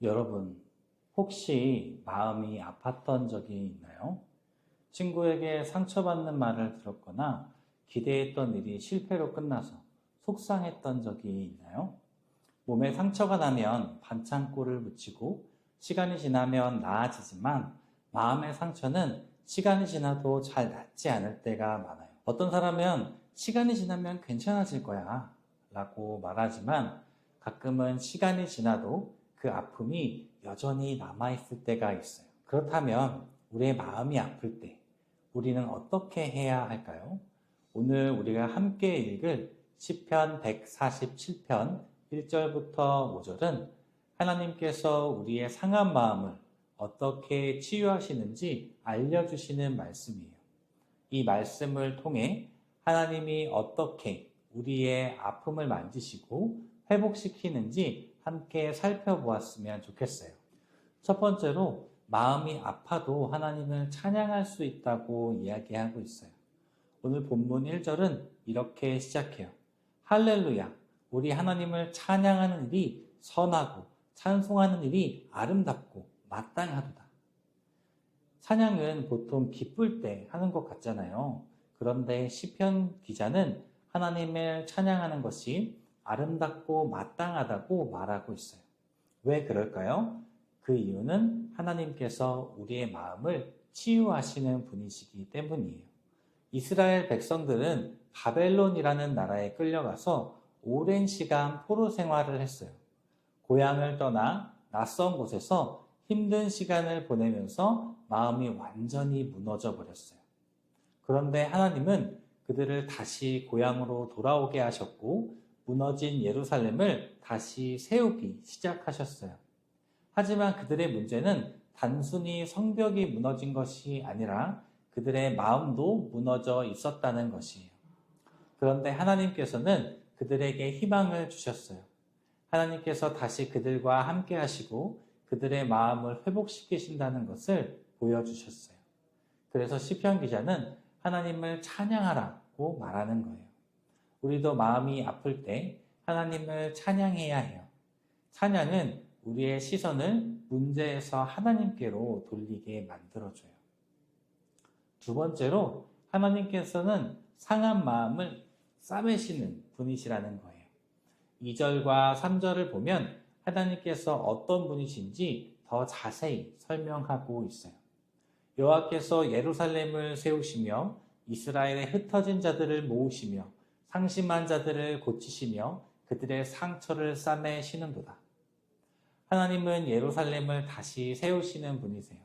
여러분, 혹시 마음이 아팠던 적이 있나요? 친구에게 상처받는 말을 들었거나 기대했던 일이 실패로 끝나서 속상했던 적이 있나요? 몸에 상처가 나면 반창고를 묻히고 시간이 지나면 나아지지만 마음의 상처는 시간이 지나도 잘 낫지 않을 때가 많아요. 어떤 사람은 시간이 지나면 괜찮아질 거야 라고 말하지만 가끔은 시간이 지나도 그 아픔이 여전히 남아있을 때가 있어요. 그렇다면 우리의 마음이 아플 때 우리는 어떻게 해야 할까요? 오늘 우리가 함께 읽을 시편 147편 1절부터 5절은 하나님께서 우리의 상한 마음을 어떻게 치유하시는지 알려주시는 말씀이에요. 이 말씀을 통해 하나님이 어떻게 우리의 아픔을 만지시고 회복시키는지 함께 살펴보았으면 좋겠어요. 첫 번째로 마음이 아파도 하나님을 찬양할 수 있다고 이야기하고 있어요. 오늘 본문 1절은 이렇게 시작해요. 할렐루야! 우리 하나님을 찬양하는 일이 선하고 찬송하는 일이 아름답고 마땅하도다. 찬양은 보통 기쁠 때 하는 것 같잖아요. 그런데 시편 기자는 하나님을 찬양하는 것이 아름답고 마땅하다고 말하고 있어요. 왜 그럴까요? 그 이유는 하나님께서 우리의 마음을 치유하시는 분이시기 때문이에요. 이스라엘 백성들은 바벨론이라는 나라에 끌려가서 오랜 시간 포로 생활을 했어요. 고향을 떠나 낯선 곳에서 힘든 시간을 보내면서 마음이 완전히 무너져 버렸어요. 그런데 하나님은 그들을 다시 고향으로 돌아오게 하셨고 무너진 예루살렘을 다시 세우기 시작하셨어요. 하지만 그들의 문제는 단순히 성벽이 무너진 것이 아니라 그들의 마음도 무너져 있었다는 것이에요. 그런데 하나님께서는 그들에게 희망을 주셨어요. 하나님께서 다시 그들과 함께 하시고 그들의 마음을 회복시키신다는 것을 보여주셨어요. 그래서 시편 기자는 하나님을 찬양하라고 말하는 거예요. 우리도 마음이 아플 때 하나님을 찬양해야 해요. 찬양은 우리의 시선을 문제에서 하나님께로 돌리게 만들어줘요. 두 번째로 하나님께서는 상한 마음을 싸매시는 분이시라는 거예요. 2절과 3절을 보면 하나님께서 어떤 분이신지 더 자세히 설명하고 있어요. 여호와께서 예루살렘을 세우시며 이스라엘의 흩어진 자들을 모으시며 상심한 자들을 고치시며 그들의 상처를 싸매시는도다. 하나님은 예루살렘을 다시 세우시는 분이세요.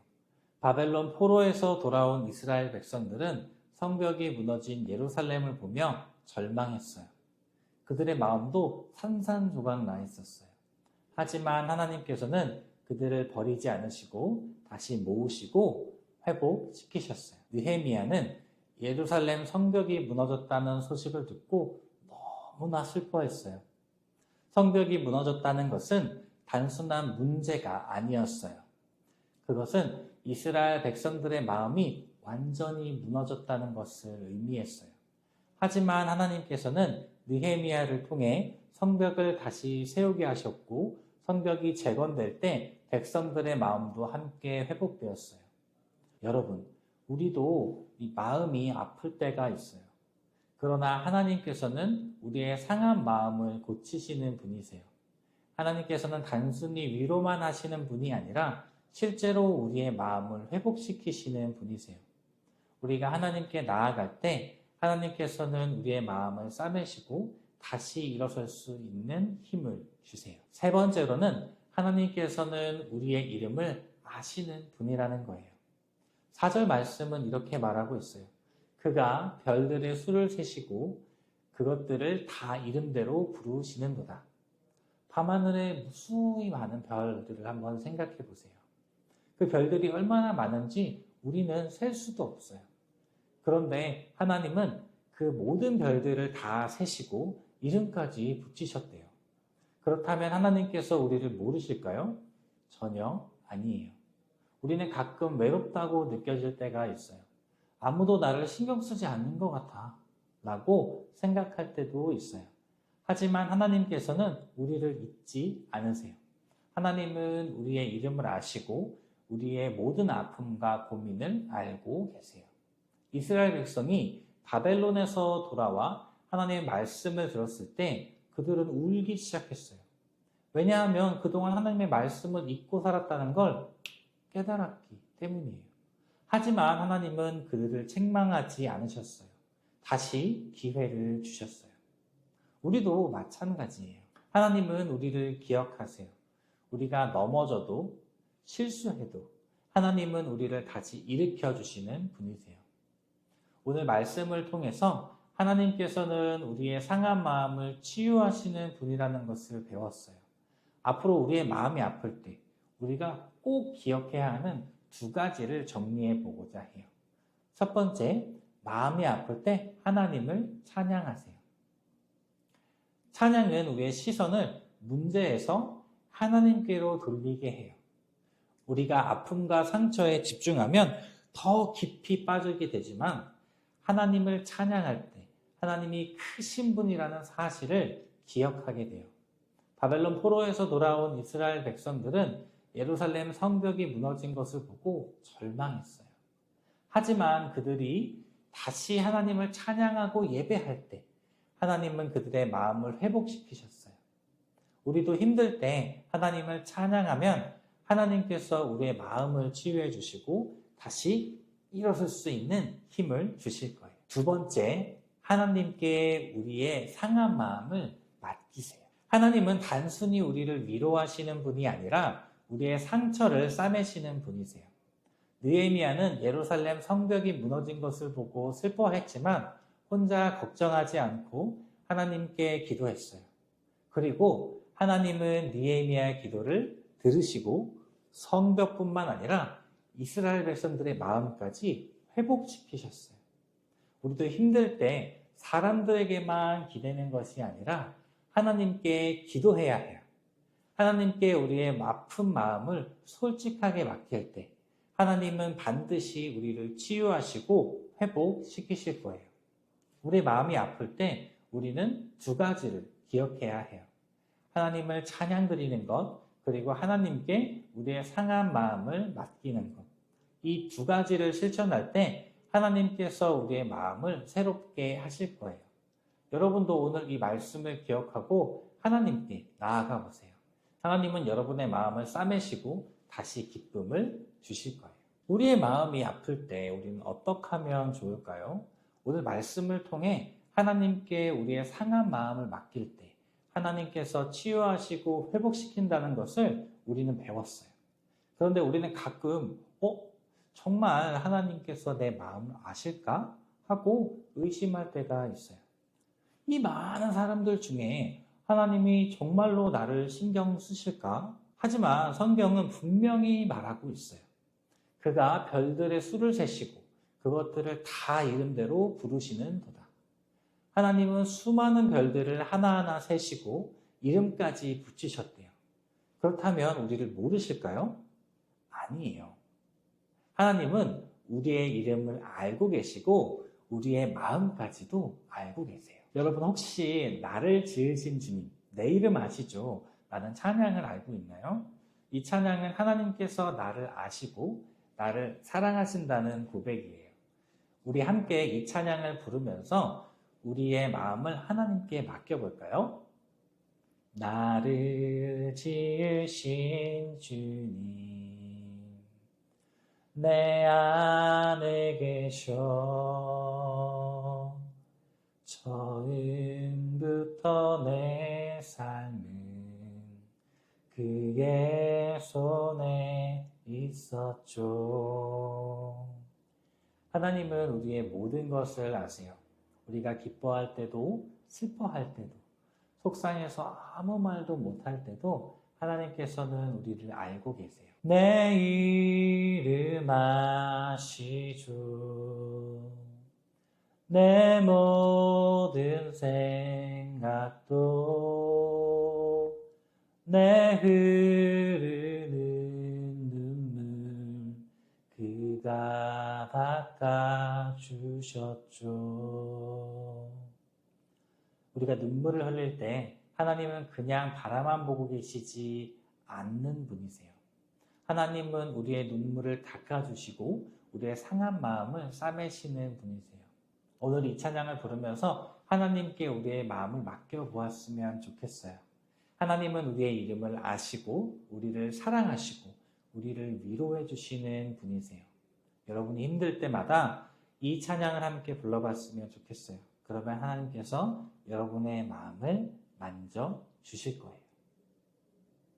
바벨론 포로에서 돌아온 이스라엘 백성들은 성벽이 무너진 예루살렘을 보며 절망했어요. 그들의 마음도 산산조각 나 있었어요. 하지만 하나님께서는 그들을 버리지 않으시고 다시 모으시고 회복시키셨어요. 느헤미야는 예루살렘 성벽이 무너졌다는 소식을 듣고 너무나 슬퍼했어요. 성벽이 무너졌다는 것은 단순한 문제가 아니었어요. 그것은 이스라엘 백성들의 마음이 완전히 무너졌다는 것을 의미했어요. 하지만 하나님께서는 느헤미야를 통해 성벽을 다시 세우게 하셨고 성벽이 재건될 때 백성들의 마음도 함께 회복되었어요. 여러분, 우리도 이 마음이 아플 때가 있어요. 그러나 하나님께서는 우리의 상한 마음을 고치시는 분이세요. 하나님께서는 단순히 위로만 하시는 분이 아니라 실제로 우리의 마음을 회복시키시는 분이세요. 우리가 하나님께 나아갈 때 하나님께서는 우리의 마음을 싸매시고 다시 일어설 수 있는 힘을 주세요. 세 번째로는 하나님께서는 우리의 이름을 아시는 분이라는 거예요. 4절 말씀은 이렇게 말하고 있어요. 그가 별들의 수를 세시고 그것들을 다 이름대로 부르시는도다. 밤하늘에 무수히 많은 별들을 한번 생각해 보세요. 그 별들이 얼마나 많은지 우리는 셀 수도 없어요. 그런데 하나님은 그 모든 별들을 다 세시고 이름까지 붙이셨대요. 그렇다면 하나님께서 우리를 모르실까요? 전혀 아니에요. 우리는 가끔 외롭다고 느껴질 때가 있어요. 아무도 나를 신경 쓰지 않는 것 같아 라고 생각할 때도 있어요. 하지만 하나님께서는 우리를 잊지 않으세요. 하나님은 우리의 이름을 아시고 우리의 모든 아픔과 고민을 알고 계세요. 이스라엘 백성이 바벨론에서 돌아와 하나님의 말씀을 들었을 때 그들은 울기 시작했어요. 왜냐하면 그동안 하나님의 말씀을 잊고 살았다는 걸 깨달았기 때문이에요. 하지만 하나님은 그들을 책망하지 않으셨어요. 다시 기회를 주셨어요. 우리도 마찬가지예요. 하나님은 우리를 기억하세요. 우리가 넘어져도 실수해도 하나님은 우리를 다시 일으켜 주시는 분이세요. 오늘 말씀을 통해서 하나님께서는 우리의 상한 마음을 치유하시는 분이라는 것을 배웠어요. 앞으로 우리의 마음이 아플 때 우리가 꼭 기억해야 하는 두 가지를 정리해 보고자 해요. 첫 번째, 마음이 아플 때 하나님을 찬양하세요. 찬양은 우리의 시선을 문제에서 하나님께로 돌리게 해요. 우리가 아픔과 상처에 집중하면 더 깊이 빠지게 되지만 하나님을 찬양할 때 하나님이 크신 분이라는 사실을 기억하게 돼요. 바벨론 포로에서 돌아온 이스라엘 백성들은 예루살렘 성벽이 무너진 것을 보고 절망했어요. 하지만 그들이 다시 하나님을 찬양하고 예배할 때 하나님은 그들의 마음을 회복시키셨어요. 우리도 힘들 때 하나님을 찬양하면 하나님께서 우리의 마음을 치유해 주시고 다시 일어설 수 있는 힘을 주실 거예요. 두 번째, 하나님께 우리의 상한 마음을 맡기세요. 하나님은 단순히 우리를 위로하시는 분이 아니라 우리의 상처를 싸매시는 분이세요. 느헤미야는 예루살렘 성벽이 무너진 것을 보고 슬퍼했지만 혼자 걱정하지 않고 하나님께 기도했어요. 그리고 하나님은 느헤미야의 기도를 들으시고 성벽뿐만 아니라 이스라엘 백성들의 마음까지 회복시키셨어요. 우리도 힘들 때 사람들에게만 기대는 것이 아니라 하나님께 기도해야 해요. 하나님께 우리의 아픈 마음을 솔직하게 맡길 때 하나님은 반드시 우리를 치유하시고 회복시키실 거예요. 우리 마음이 아플 때 우리는 두 가지를 기억해야 해요. 하나님을 찬양드리는 것, 그리고 하나님께 우리의 상한 마음을 맡기는 것. 이 두 가지를 실천할 때 하나님께서 우리의 마음을 새롭게 하실 거예요. 여러분도 오늘 이 말씀을 기억하고 하나님께 나아가 보세요. 하나님은 여러분의 마음을 싸매시고 다시 기쁨을 주실 거예요. 우리의 마음이 아플 때 우리는 어떻게 하면 좋을까요? 오늘 말씀을 통해 하나님께 우리의 상한 마음을 맡길 때 하나님께서 치유하시고 회복시킨다는 것을 우리는 배웠어요. 그런데 우리는 가끔 정말 하나님께서 내 마음을 아실까? 하고 의심할 때가 있어요. 이 많은 사람들 중에 하나님이 정말로 나를 신경 쓰실까? 하지만 성경은 분명히 말하고 있어요. 그가 별들의 수를 세시고 그것들을 다 이름대로 부르시는 도다. 하나님은 수많은 별들을 하나하나 세시고 이름까지 붙이셨대요. 그렇다면 우리를 모르실까요? 아니에요. 하나님은 우리의 이름을 알고 계시고 우리의 마음까지도 알고 계세요. 여러분 혹시 나를 지으신 주님, 내 이름 아시죠? 라는 찬양을 알고 있나요? 이 찬양은 하나님께서 나를 아시고 나를 사랑하신다는 고백이에요. 우리 함께 이 찬양을 부르면서 우리의 마음을 하나님께 맡겨볼까요? 나를 지으신 주님, 내 안에 계셔. 처음부터 내 삶은 그의 손에 있었죠. 하나님은 우리의 모든 것을 아세요. 우리가 기뻐할 때도 슬퍼할 때도 속상해서 아무 말도 못할 때도 하나님께서는 우리를 알고 계세요. 내 이름 아시죠. 내 모든 생각도 내 흐르는 눈물 그가 닦아주셨죠. 우리가 눈물을 흘릴 때 하나님은 그냥 바라만 보고 계시지 안는 분이세요. 하나님은 우리의 눈물을 닦아주시고 우리의 상한 마음을 싸매시는 분이세요. 오늘 이 찬양을 부르면서 하나님께 우리의 마음을 맡겨보았으면 좋겠어요. 하나님은 우리의 이름을 아시고 우리를 사랑하시고 우리를 위로해 주시는 분이세요. 여러분이 힘들 때마다 이 찬양을 함께 불러봤으면 좋겠어요. 그러면 하나님께서 여러분의 마음을 만져 주실 거예요.